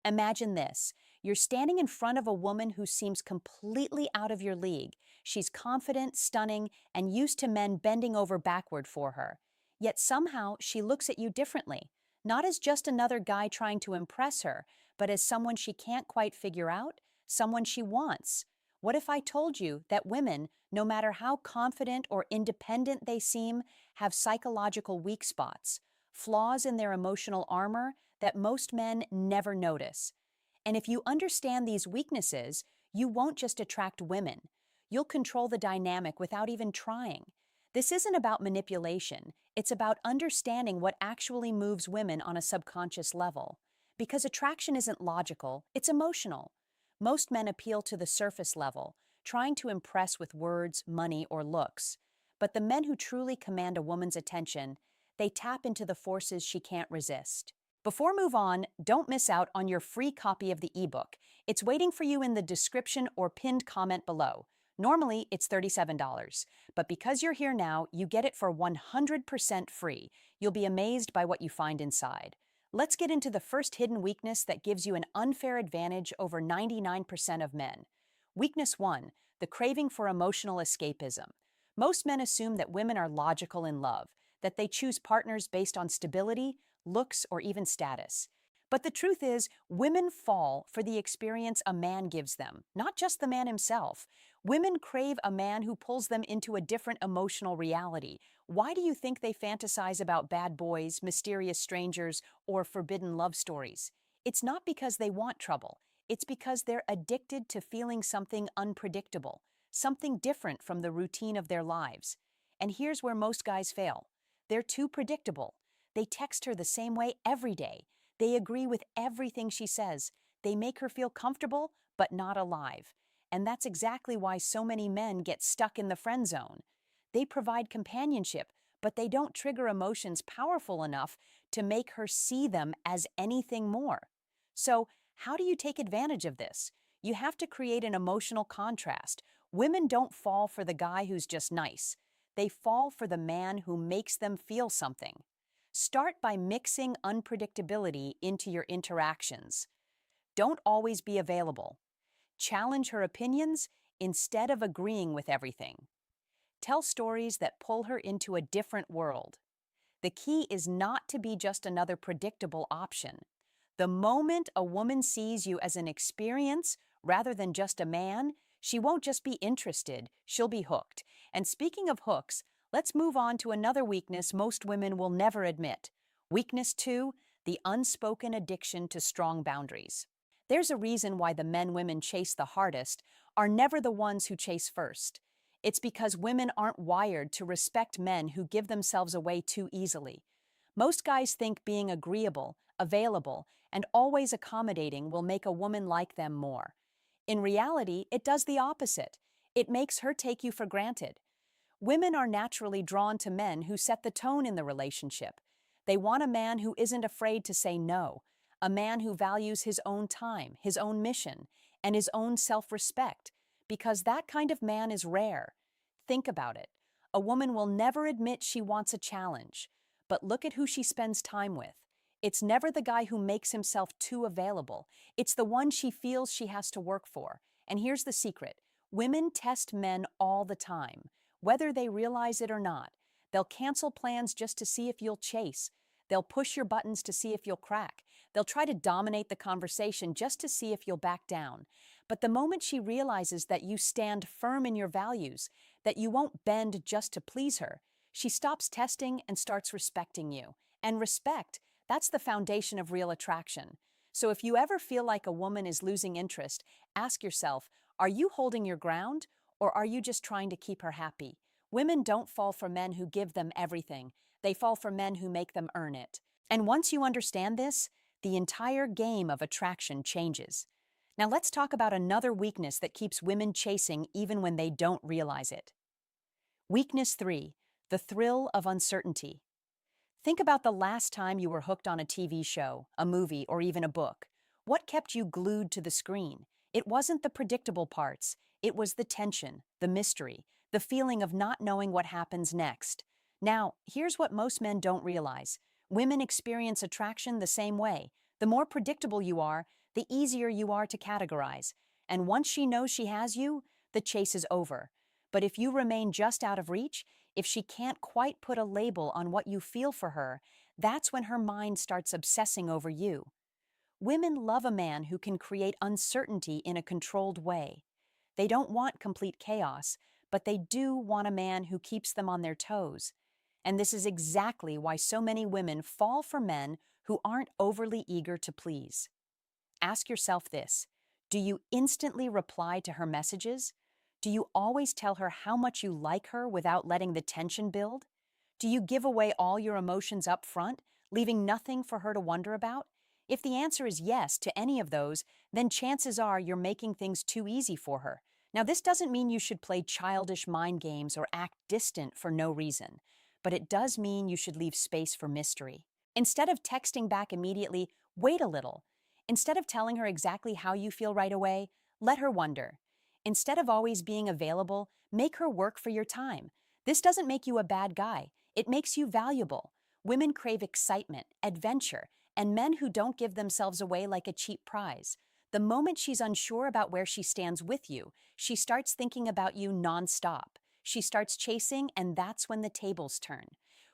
Imagine this. You're standing in front of a woman who seems completely out of your league. She's confident, stunning, and used to men bending over backward for her. Yet somehow she looks at you differently, not as just another guy trying to impress her, but as someone she can't quite figure out, someone she wants. What if I told you that women, no matter how confident or independent they seem, have psychological weak spots, flaws in their emotional armor that most men never notice? And if you understand these weaknesses, you won't just attract women. You'll control the dynamic without even trying. This isn't about manipulation, it's about understanding what actually moves women on a subconscious level. Because attraction isn't logical, it's emotional. Most men appeal to the surface level, trying to impress with words, money, or looks. But the men who truly command a woman's attention, they tap into the forces she can't resist. Before move on, don't miss out on your free copy of the ebook. It's waiting for you in the description or pinned comment below. Normally, it's $37, but because you're here now, you get it for 100% free. You'll be amazed by what you find inside. Let's get into the first hidden weakness that gives you an unfair advantage over 99% of men. Weakness 1, the craving for emotional escapism. Most men assume that women are logical in love, that they choose partners based on stability, looks, or even status. But the truth is, women fall for the experience a man gives them, not just the man himself. Women crave a man who pulls them into a different emotional reality. Why do you think they fantasize about bad boys, mysterious strangers, or forbidden love stories? It's not because they want trouble. It's because they're addicted to feeling something unpredictable, something different from the routine of their lives. And here's where most guys fail. They're too predictable. They text her the same way every day. They agree with everything she says. They make her feel comfortable, but not alive. And that's exactly why so many men get stuck in the friend zone. They provide companionship, but they don't trigger emotions powerful enough to make her see them as anything more. So, how do you take advantage of this? You have to create an emotional contrast. Women don't fall for the guy who's just nice. They fall for the man who makes them feel something. Start by mixing unpredictability into your interactions. Don't always be available. Challenge her opinions instead of agreeing with everything. Tell stories that pull her into a different world. The key is not to be just another predictable option. The moment a woman sees you as an experience rather than just a man, she won't just be interested, she'll be hooked. And speaking of hooks, let's move on to another weakness most women will never admit. Weakness 2, the unspoken addiction to strong boundaries. There's a reason why the men women chase the hardest are never the ones who chase first. It's because women aren't wired to respect men who give themselves away too easily. Most guys think being agreeable, available, and always accommodating will make a woman like them more. In reality, it does the opposite. It makes her take you for granted. Women are naturally drawn to men who set the tone in the relationship. They want a man who isn't afraid to say no, a man who values his own time, his own mission, and his own self-respect, because that kind of man is rare. Think about it. A woman will never admit she wants a challenge, but look at who she spends time with. It's never the guy who makes himself too available. It's the one she feels she has to work for. And here's the secret. Women test men all the time, whether they realize it or not. They'll cancel plans just to see if you'll chase. They'll push your buttons to see if you'll crack. They'll try to dominate the conversation just to see if you'll back down. But the moment she realizes that you stand firm in your values, that you won't bend just to please her, she stops testing and starts respecting you. And respect, that's the foundation of real attraction. So if you ever feel like a woman is losing interest, ask yourself, are you holding your ground, or are you just trying to keep her happy? Women don't fall for men who give them everything. They fall for men who make them earn it. And once you understand this, the entire game of attraction changes. Now let's talk about another weakness that keeps women chasing even when they don't realize it. Weakness 3, the thrill of uncertainty. Think about the last time you were hooked on a TV show, a movie, or even a book. What kept you glued to the screen? It wasn't the predictable parts. It was the tension, the mystery, the feeling of not knowing what happens next. Now, here's what most men don't realize. Women experience attraction the same way. The more predictable you are, the easier you are to categorize. And once she knows she has you, the chase is over. But if you remain just out of reach, if she can't quite put a label on what you feel for her, that's when her mind starts obsessing over you. Women love a man who can create uncertainty in a controlled way. They don't want complete chaos, but they do want a man who keeps them on their toes. And this is exactly why so many women fall for men who aren't overly eager to please. Ask yourself this: do you instantly reply to her messages? Do you always tell her how much you like her without letting the tension build? Do you give away all your emotions up front, leaving nothing for her to wonder about? If the answer is yes to any of those, then chances are you're making things too easy for her. Now, this doesn't mean you should play childish mind games or act distant for no reason, but it does mean you should leave space for mystery. Instead of texting back immediately, wait a little. Instead of telling her exactly how you feel right away, let her wonder. Instead of always being available, make her work for your time. This doesn't make you a bad guy. It makes you valuable. Women crave excitement, adventure, and men who don't give themselves away like a cheap prize. The moment she's unsure about where she stands with you, she starts thinking about you nonstop. She starts chasing, and that's when the tables turn.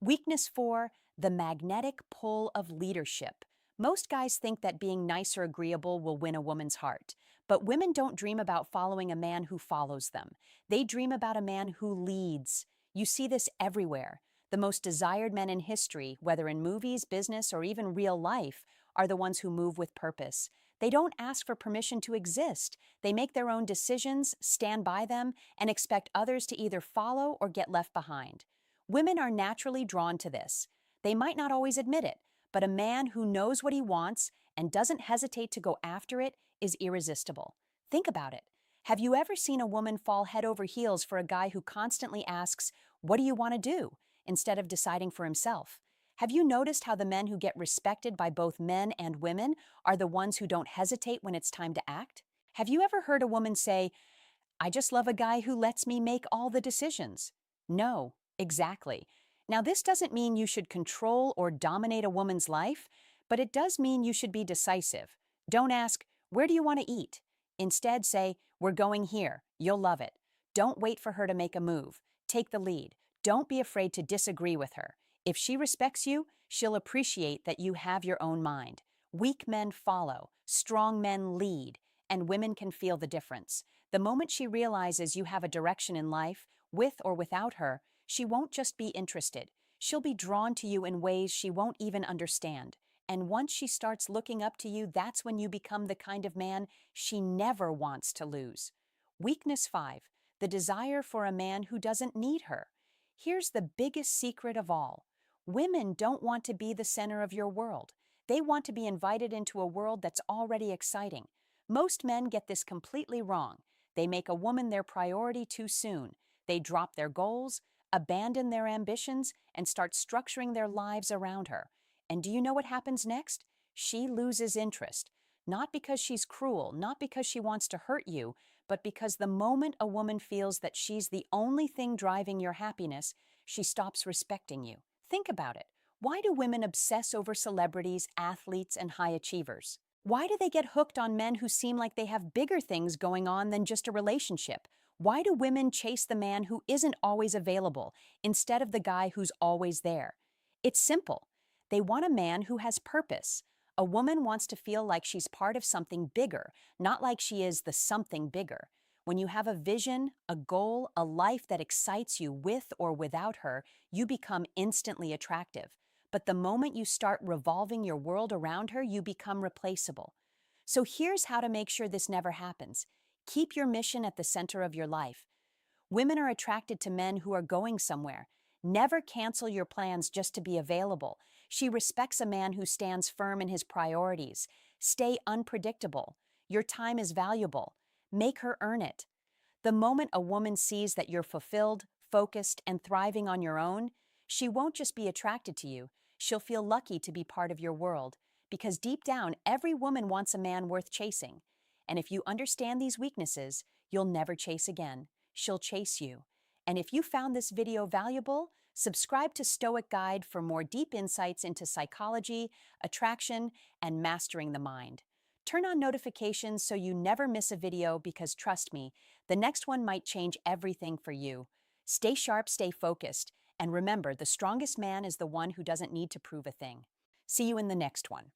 Weakness 4: the magnetic pull of leadership. Most guys think that being nice or agreeable will win a woman's heart. But women don't dream about following a man who follows them. They dream about a man who leads. You see this everywhere. The most desired men in history, whether in movies, business, or even real life, are the ones who move with purpose. They don't ask for permission to exist. They make their own decisions, stand by them, and expect others to either follow or get left behind. Women are naturally drawn to this. They might not always admit it, but a man who knows what he wants and doesn't hesitate to go after it is irresistible. Think about it. Have you ever seen a woman fall head over heels for a guy who constantly asks, "What do you want to do?" instead of deciding for himself? Have you noticed how the men who get respected by both men and women are the ones who don't hesitate when it's time to act? Have you ever heard a woman say, "I just love a guy who lets me make all the decisions"? No, exactly. Now, this doesn't mean you should control or dominate a woman's life, but it does mean you should be decisive. Don't ask, "Where do you want to eat?" Instead, say, "We're going here. You'll love it." Don't wait for her to make a move. Take the lead. Don't be afraid to disagree with her. If she respects you, she'll appreciate that you have your own mind. Weak men follow, strong men lead, and women can feel the difference. The moment she realizes you have a direction in life, with or without her, she won't just be interested. She'll be drawn to you in ways she won't even understand. And once she starts looking up to you, that's when you become the kind of man she never wants to lose. Weakness 5: the desire for a man who doesn't need her. Here's the biggest secret of all. Women don't want to be the center of your world. They want to be invited into a world that's already exciting. Most men get this completely wrong. They make a woman their priority too soon. They drop their goals, abandon their ambitions, and start structuring their lives around her. And do you know what happens next? She loses interest. Not because she's cruel, not because she wants to hurt you, but because the moment a woman feels that she's the only thing driving your happiness, she stops respecting you. Think about it. Why do women obsess over celebrities, athletes, and high achievers? Why do they get hooked on men who seem like they have bigger things going on than just a relationship? Why do women chase the man who isn't always available instead of the guy who's always there? It's simple. They want a man who has purpose. A woman wants to feel like she's part of something bigger, not like she is the something bigger. When you have a vision, a goal, a life that excites you with or without her, you become instantly attractive. But the moment you start revolving your world around her, you become replaceable. So here's how to make sure this never happens. Keep your mission at the center of your life. Women are attracted to men who are going somewhere. Never cancel your plans just to be available. She respects a man who stands firm in his priorities. Stay unpredictable. Your time is valuable. Make her earn it. The moment a woman sees that you're fulfilled, focused, and thriving on your own, she won't just be attracted to you. She'll feel lucky to be part of your world. Because deep down, every woman wants a man worth chasing. And if you understand these weaknesses, you'll never chase again. She'll chase you. And if you found this video valuable, subscribe to Stoic Guide for more deep insights into psychology, attraction, and mastering the mind. Turn on notifications so you never miss a video because trust me, the next one might change everything for you. Stay sharp, stay focused, and remember, the strongest man is the one who doesn't need to prove a thing. See you in the next one.